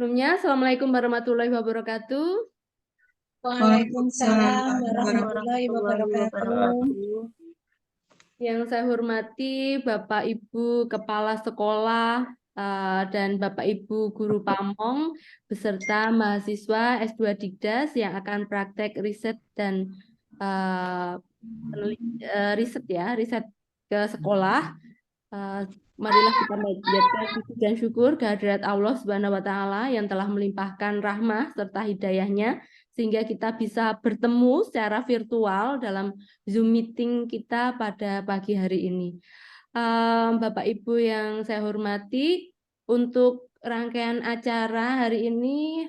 Sebelumnya, Assalamualaikum warahmatullahi wabarakatuh. Waalaikumsalam warahmatullahi wabarakatuh. Yang saya hormati Bapak Ibu Kepala Sekolah dan Bapak Ibu Guru Pamong beserta mahasiswa S2 Digdas yang akan praktek riset dan riset ke sekolah. Marilah kita panjatkan puji dan syukur kehadirat Allah Subhanahu wa taala yang telah melimpahkan rahmah serta hidayahnya sehingga kita bisa bertemu secara virtual dalam Zoom meeting kita pada pagi hari ini. Bapak Ibu yang saya hormati, untuk rangkaian acara hari ini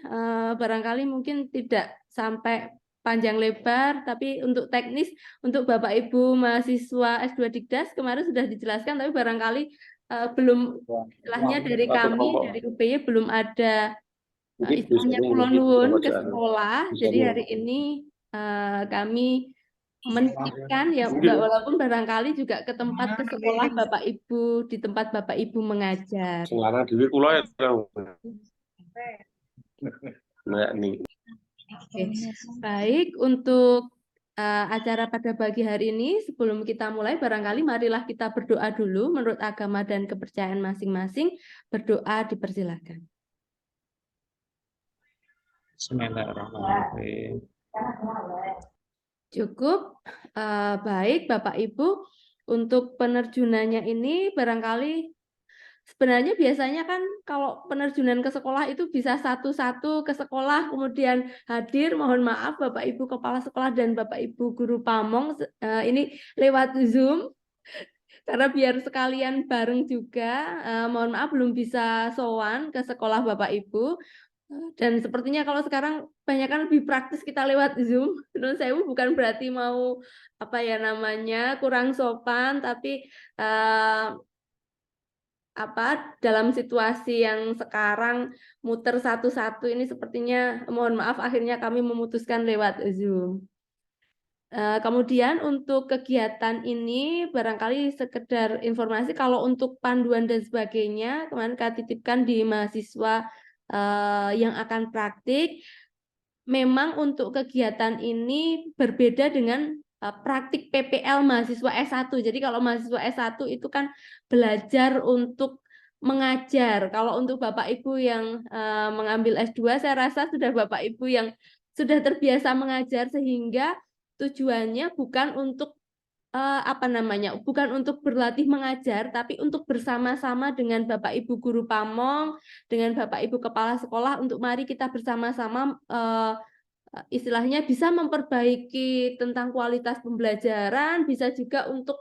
barangkali mungkin tidak sampai panjang lebar, tapi untuk teknis, untuk Bapak Ibu mahasiswa S2 Digdas kemarin sudah dijelaskan, tapi barangkali belum, istilahnya dari kami, dari UPY belum ada istilahnya Kulon Nuwun ke sekolah. Jadi hari ini kami menitipkan ya, walaupun barangkali juga ke tempat ke sekolah Bapak Ibu, di tempat Bapak Ibu mengajar. Oke. Baik, untuk acara pada pagi hari ini, sebelum kita mulai, barangkali marilah kita berdoa dulu menurut agama dan kepercayaan masing-masing. Berdoa dipersilakan. Bismillahirrahmanirrahim. Cukup. Baik, Bapak Ibu, untuk penerjunannya ini barangkali sebenarnya biasanya kan kalau penerjunan ke sekolah itu bisa satu-satu ke sekolah, kemudian hadir. Mohon maaf Bapak Ibu Kepala Sekolah dan Bapak Ibu Guru Pamong, ini lewat Zoom, karena biar sekalian bareng juga. Mohon maaf belum bisa sowan ke sekolah Bapak Ibu. Dan sepertinya kalau sekarang banyak kan lebih praktis kita lewat Zoom. Menurut saya bukan berarti mau apa ya namanya kurang sopan, tapi dalam situasi yang sekarang muter satu-satu ini sepertinya, mohon maaf, akhirnya kami memutuskan lewat Zoom. Kemudian untuk kegiatan ini barangkali sekedar informasi, kalau untuk panduan dan sebagainya kemarin kami titipkan di mahasiswa yang akan praktik. Memang untuk kegiatan ini berbeda dengan praktik PPL mahasiswa S1. Jadi kalau mahasiswa S1 itu kan belajar untuk mengajar. Kalau untuk Bapak Ibu yang mengambil S2, saya rasa sudah Bapak Ibu yang sudah terbiasa mengajar, sehingga tujuannya bukan untuk bukan untuk berlatih mengajar, tapi untuk bersama-sama dengan Bapak Ibu Guru Pamong, dengan Bapak Ibu Kepala Sekolah, untuk mari kita bersama-sama istilahnya bisa memperbaiki tentang kualitas pembelajaran, bisa juga untuk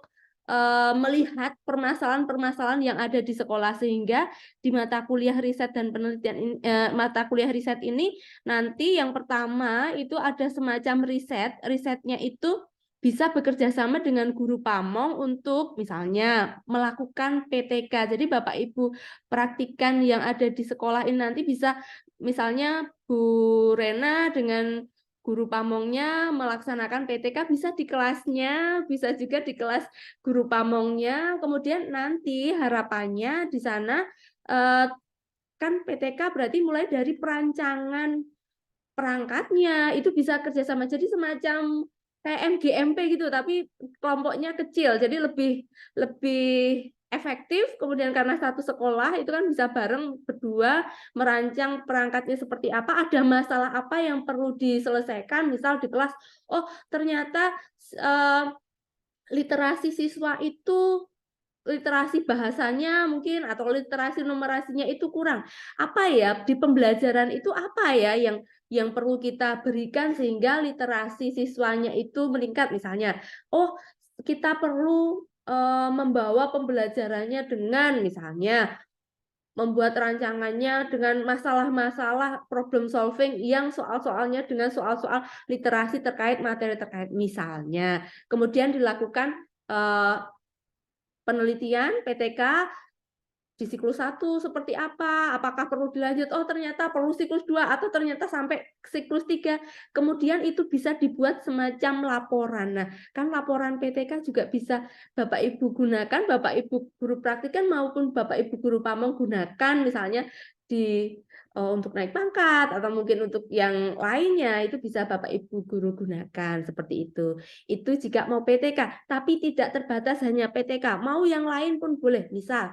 melihat permasalahan-permasalahan yang ada di sekolah, sehingga di mata kuliah riset dan penelitian mata kuliah riset ini nanti yang pertama itu ada semacam risetnya itu bisa bekerja sama dengan guru Pamong untuk misalnya melakukan PTK. Jadi Bapak Ibu praktikan yang ada di sekolah ini nanti bisa misalnya Bu Rena dengan guru Pamongnya melaksanakan PTK, bisa di kelasnya, bisa juga di kelas guru Pamongnya. Kemudian nanti harapannya di sana kan PTK berarti mulai dari perancangan perangkatnya itu bisa kerjasama, jadi semacam kayak MGMP gitu, tapi kelompoknya kecil, jadi lebih efektif. Kemudian karena satu sekolah itu kan bisa bareng berdua merancang perangkatnya seperti apa, ada masalah apa yang perlu diselesaikan, misal di kelas, oh ternyata literasi siswa itu, literasi bahasanya mungkin atau literasi numerasinya itu kurang. Apa ya di pembelajaran itu, apa ya yang perlu kita berikan sehingga literasi siswanya itu meningkat misalnya. Oh, kita perlu membawa pembelajarannya dengan misalnya membuat rancangannya dengan masalah-masalah problem solving yang soal-soalnya dengan soal-soal literasi terkait materi terkait misalnya. Kemudian dilakukan penelitian PTK di siklus 1 seperti apa, apakah perlu dilanjut, oh ternyata perlu siklus 2 atau ternyata sampai siklus 3. Kemudian itu bisa dibuat semacam laporan. Nah, kan laporan PTK juga bisa Bapak Ibu gunakan, Bapak Ibu guru praktikan maupun Bapak Ibu guru Pamong gunakan misalnya di untuk naik pangkat atau mungkin untuk yang lainnya itu bisa Bapak Ibu guru gunakan seperti itu. Itu jika mau PTK, tapi tidak terbatas hanya PTK, mau yang lain pun boleh. Misal,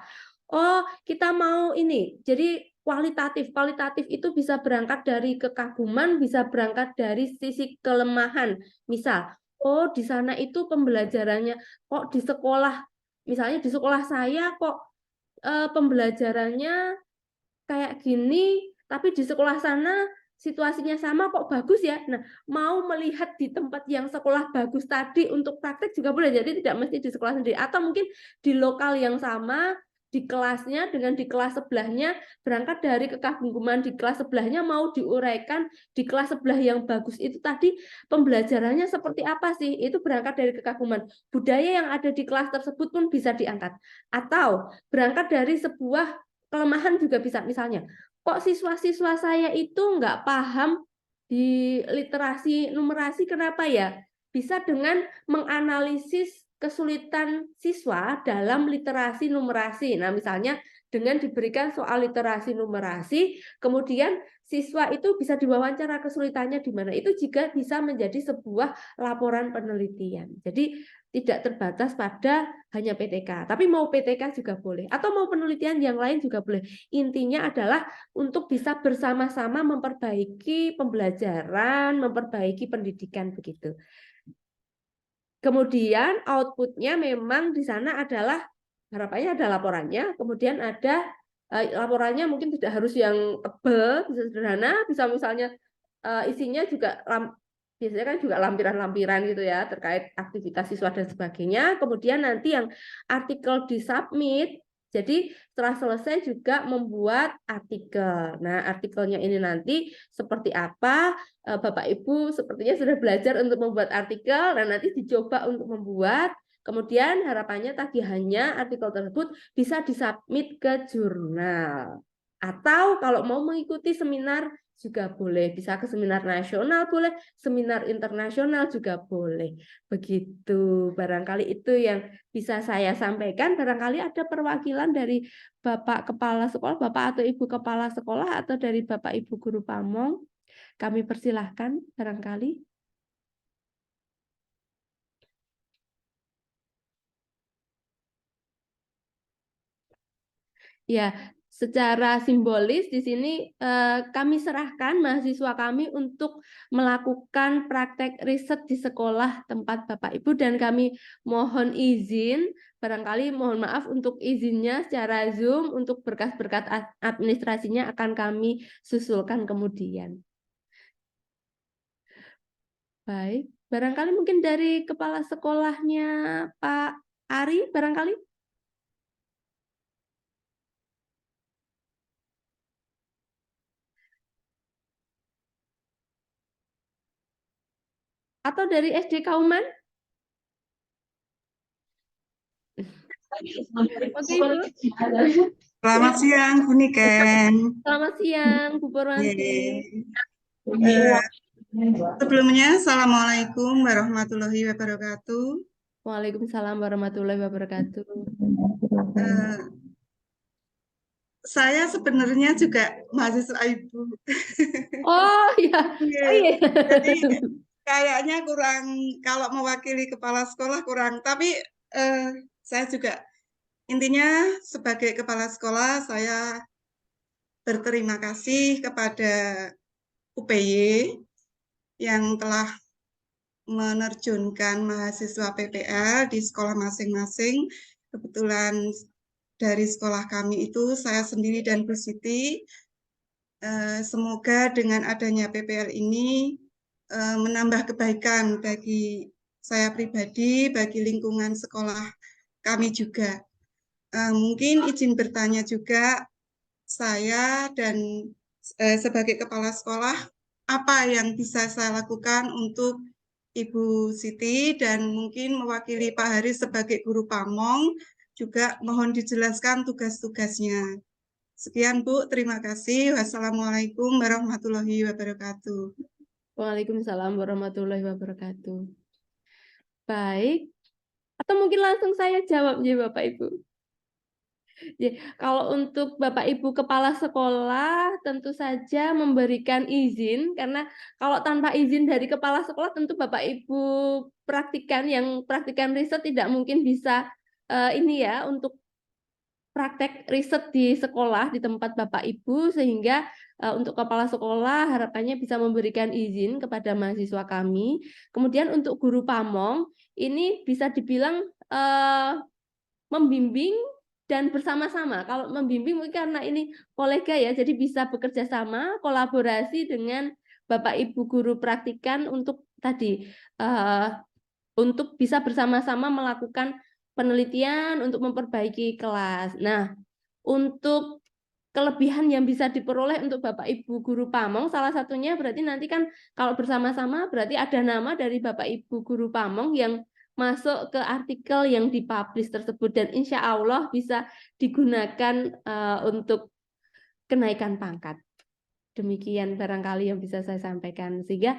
oh kita mau ini, jadi kualitatif itu bisa berangkat dari kekaguman, bisa berangkat dari sisi kelemahan. Misal, oh di sana itu pembelajarannya kok di sekolah, misalnya di sekolah saya kok pembelajarannya kayak gini, tapi di sekolah sana situasinya sama kok bagus ya. Nah, mau melihat di tempat yang sekolah bagus tadi untuk praktek juga boleh. Jadi tidak mesti di sekolah sendiri. Atau mungkin di lokal yang sama, di kelasnya dengan di kelas sebelahnya, berangkat dari kekaguman di kelas sebelahnya mau diuraikan di kelas sebelah yang bagus itu tadi pembelajarannya seperti apa sih? Itu berangkat dari kekaguman. Budaya yang ada di kelas tersebut pun bisa diangkat. Atau berangkat dari sebuah kelemahan juga bisa, misalnya kok siswa-siswa saya itu nggak paham di literasi numerasi, kenapa ya? Bisa dengan menganalisis kesulitan siswa dalam literasi numerasi. Nah, misalnya dengan diberikan soal literasi numerasi, kemudian siswa itu bisa diwawancara kesulitannya di mana. Itu juga bisa menjadi sebuah laporan penelitian. Jadi tidak terbatas pada hanya PTK, tapi mau PTK juga boleh, atau mau penelitian yang lain juga boleh. Intinya adalah untuk bisa bersama-sama memperbaiki pembelajaran, memperbaiki pendidikan begitu. Kemudian outputnya memang di sana adalah harapannya ada laporannya, kemudian ada laporannya mungkin tidak harus yang tebal, bisa sederhana, bisa misalnya isinya juga biasanya kan juga lampiran-lampiran gitu ya terkait aktivitas siswa dan sebagainya. Kemudian nanti yang artikel disubmit, jadi setelah selesai juga membuat artikel. Nah, artikelnya ini nanti seperti apa? Bapak Ibu sepertinya sudah belajar untuk membuat artikel dan nanti dicoba untuk membuat. Kemudian harapannya tagihannya artikel tersebut bisa disubmit ke jurnal. Atau kalau mau mengikuti seminar juga boleh, bisa ke seminar nasional boleh, seminar internasional juga boleh. Begitu, barangkali itu yang bisa saya sampaikan. Barangkali ada perwakilan dari Bapak Kepala Sekolah, Bapak atau Ibu Kepala Sekolah, atau dari Bapak Ibu Guru Pamong. Kami persilahkan barangkali. Ya, secara simbolis di sini kami serahkan mahasiswa kami untuk melakukan praktek riset di sekolah tempat Bapak Ibu, dan kami mohon izin, barangkali mohon maaf untuk izinnya secara Zoom, untuk berkas-berkas administrasinya akan kami susulkan kemudian. Baik, barangkali mungkin dari kepala sekolahnya Pak Ari, barangkali? Atau dari SD Kauman? Oke, Ibu. Selamat siang, Bu Niken. Selamat siang, Bu Purwanti. Sebelumnya, Assalamualaikum warahmatullahi wabarakatuh. Waalaikumsalam warahmatullahi wabarakatuh. Saya sebenarnya juga mahasiswa Ibu. Oh ya, oh, iya. Jadi kayaknya kurang, kalau mewakili kepala sekolah kurang, tapi saya juga intinya sebagai kepala sekolah saya berterima kasih kepada UPY yang telah menerjunkan mahasiswa PPL di sekolah masing-masing. Kebetulan dari sekolah kami itu saya sendiri dan Bu Siti. Semoga dengan adanya PPL ini menambah kebaikan bagi saya pribadi, bagi lingkungan sekolah kami juga. Mungkin izin bertanya juga, saya dan sebagai kepala sekolah, apa yang bisa saya lakukan untuk Ibu Siti dan mungkin mewakili Pak Haris sebagai guru Pamong, juga mohon dijelaskan tugas-tugasnya. Sekian Bu, terima kasih. Wassalamualaikum warahmatullahi wabarakatuh. Waalaikumsalam warahmatullahi wabarakatuh. Baik, atau mungkin langsung saya jawab ya Bapak Ibu. Ya, kalau untuk Bapak Ibu Kepala Sekolah tentu saja memberikan izin, karena kalau tanpa izin dari Kepala Sekolah tentu Bapak Ibu praktikan riset tidak mungkin bisa ini ya untuk praktek riset di sekolah di tempat Bapak Ibu, sehingga untuk kepala sekolah harapannya bisa memberikan izin kepada mahasiswa kami. Kemudian untuk guru pamong ini bisa dibilang membimbing dan bersama-sama. Kalau membimbing mungkin karena ini kolega ya, jadi bisa bekerja sama, kolaborasi dengan Bapak Ibu guru praktikan untuk tadi untuk bisa bersama-sama melakukan penelitian untuk memperbaiki kelas. Nah, untuk kelebihan yang bisa diperoleh untuk Bapak Ibu guru pamong, salah satunya berarti nanti kan kalau bersama-sama berarti ada nama dari Bapak Ibu guru pamong yang masuk ke artikel yang dipublish tersebut, dan insya Allah bisa digunakan untuk kenaikan pangkat. Demikian barangkali yang bisa saya sampaikan. Sehingga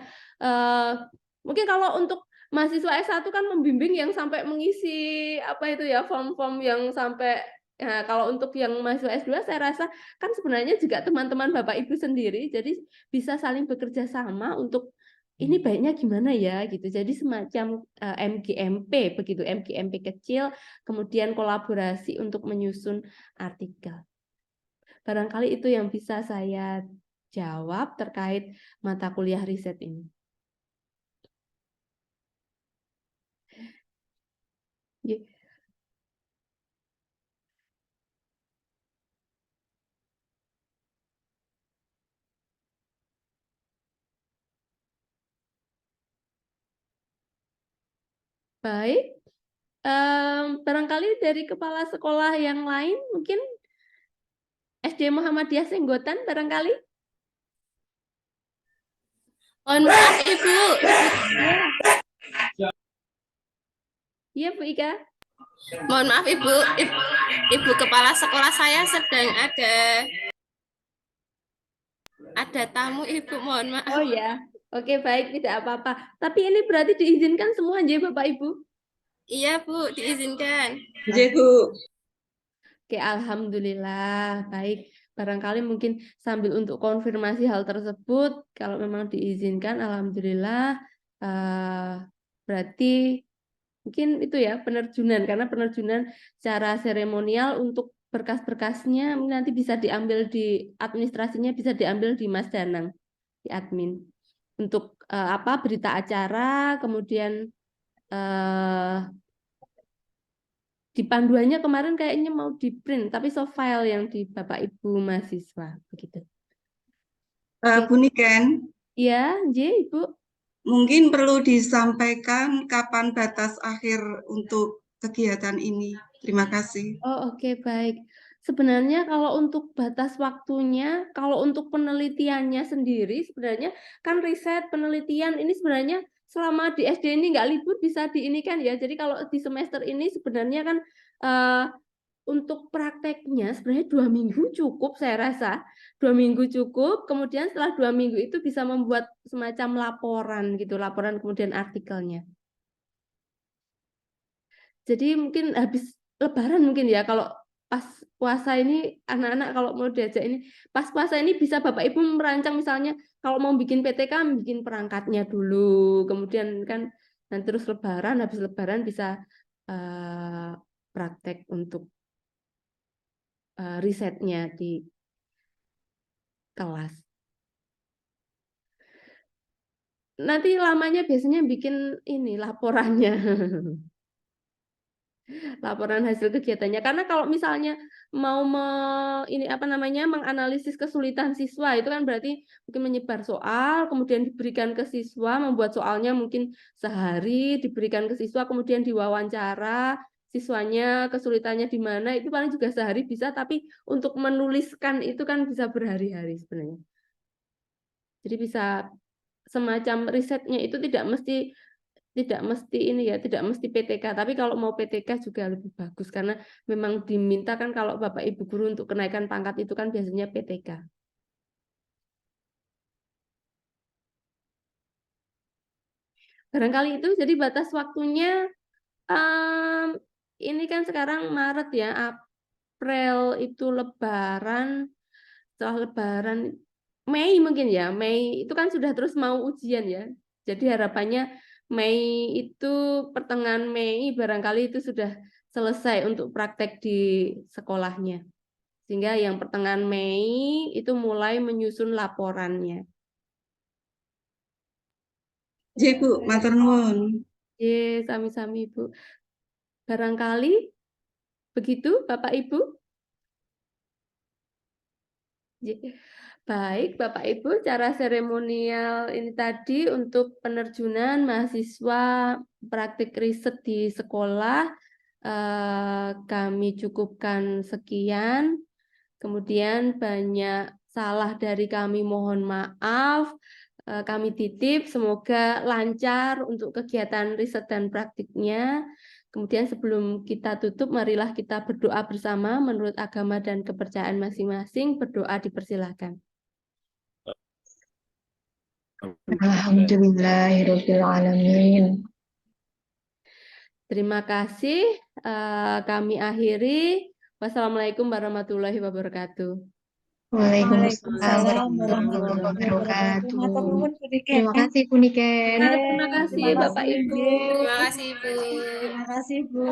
mungkin kalau untuk mahasiswa S1 kan membimbing yang sampai mengisi apa itu ya, form-form yang sampai kalau untuk yang mahasiswa S2 saya rasa kan sebenarnya juga teman-teman Bapak Ibu sendiri, jadi bisa saling bekerja sama untuk ini baiknya gimana ya gitu. Jadi semacam MGMP begitu, MGMP kecil, kemudian kolaborasi untuk menyusun artikel. Barangkali itu yang bisa saya jawab terkait mata kuliah riset ini. Baik, barangkali dari kepala sekolah yang lain, mungkin SD Muhammadiyah Senggotan barangkali. Mohon maaf Ibu. Iya Bu Ika. Mohon maaf Ibu. Ibu kepala sekolah saya sedang ada tamu Ibu, mohon maaf. Oh ya, oke baik, tidak apa-apa. Tapi ini berarti diizinkan semua aja Bapak Ibu? Iya Bu, diizinkan. Iya, Bu. Oke, alhamdulillah. Baik, barangkali mungkin sambil untuk konfirmasi hal tersebut, kalau memang diizinkan, alhamdulillah. Berarti mungkin itu ya penerjunan, karena penerjunan secara seremonial untuk berkas-berkasnya nanti bisa diambil di administrasinya, bisa diambil di Mas Danang, di admin. Untuk apa berita acara, kemudian di panduannya kemarin kayaknya mau di print, tapi soft file yang di Bapak Ibu mahasiswa begitu. Bu Niken, Ya, Ibu. mungkin perlu disampaikan kapan batas akhir untuk kegiatan ini. Terima kasih. Oh, oke, baik. Sebenarnya kalau untuk batas waktunya, kalau untuk penelitiannya sendiri, sebenarnya kan riset penelitian ini sebenarnya selama di SD ini nggak libur bisa diinikan ya. Jadi kalau di semester ini sebenarnya kan untuk prakteknya sebenarnya 2 minggu cukup, saya rasa 2 minggu cukup. Kemudian setelah 2 minggu itu bisa membuat semacam laporan gitu, laporan kemudian artikelnya. Jadi mungkin habis Lebaran mungkin ya, kalau pas puasa ini anak-anak kalau mau diajak ini pas puasa ini bisa Bapak Ibu merancang, misalnya kalau mau bikin PTK bikin perangkatnya dulu, kemudian kan nanti terus Lebaran, habis Lebaran bisa praktek untuk risetnya di kelas. Nanti lamanya biasanya bikin ini laporannya. Laporan hasil kegiatannya, karena kalau misalnya mau ini apa namanya menganalisis kesulitan siswa itu kan berarti mungkin menyebar soal kemudian diberikan ke siswa, membuat soalnya mungkin sehari diberikan ke siswa, kemudian diwawancara siswanya kesulitannya di mana, itu paling juga sehari bisa, tapi untuk menuliskan itu kan bisa berhari-hari sebenarnya. Jadi bisa semacam risetnya itu tidak mesti ini ya, tidak mesti PTK, tapi kalau mau PTK juga lebih bagus karena memang diminta kan kalau Bapak Ibu guru untuk kenaikan pangkat itu kan biasanya PTK. Barangkali itu jadi batas waktunya ini kan sekarang Maret ya, April itu Lebaran, setelah Lebaran Mei mungkin ya, Mei itu kan sudah terus mau ujian ya. Jadi harapannya Mei itu pertengahan Mei barangkali itu sudah selesai untuk praktek di sekolahnya. Sehingga yang pertengahan Mei itu mulai menyusun laporannya. Nggih, Bu, matur nuwun. Sami-sami Bu. Barangkali begitu Bapak Ibu. Baik Bapak Ibu, cara seremonial ini tadi untuk penerjunan mahasiswa praktik riset di sekolah kami cukupkan sekian. Kemudian banyak salah dari kami, mohon maaf. Kami titip semoga lancar untuk kegiatan riset dan praktiknya. Kemudian sebelum kita tutup, marilah kita berdoa bersama menurut agama dan kepercayaan masing-masing. Berdoa dipersilakan. Alhamdulillahirabbil alamin. Terima kasih. Kami akhiri. Wassalamualaikum warahmatullahi wabarakatuh. Waalaikumsalam warahmatullahi wabarakatuh. Matur nuwun Bu Niken. Terima kasih Bu Niken. Terima kasih Bapak Ibu. Terima kasih, Bu. Terima kasih Bu.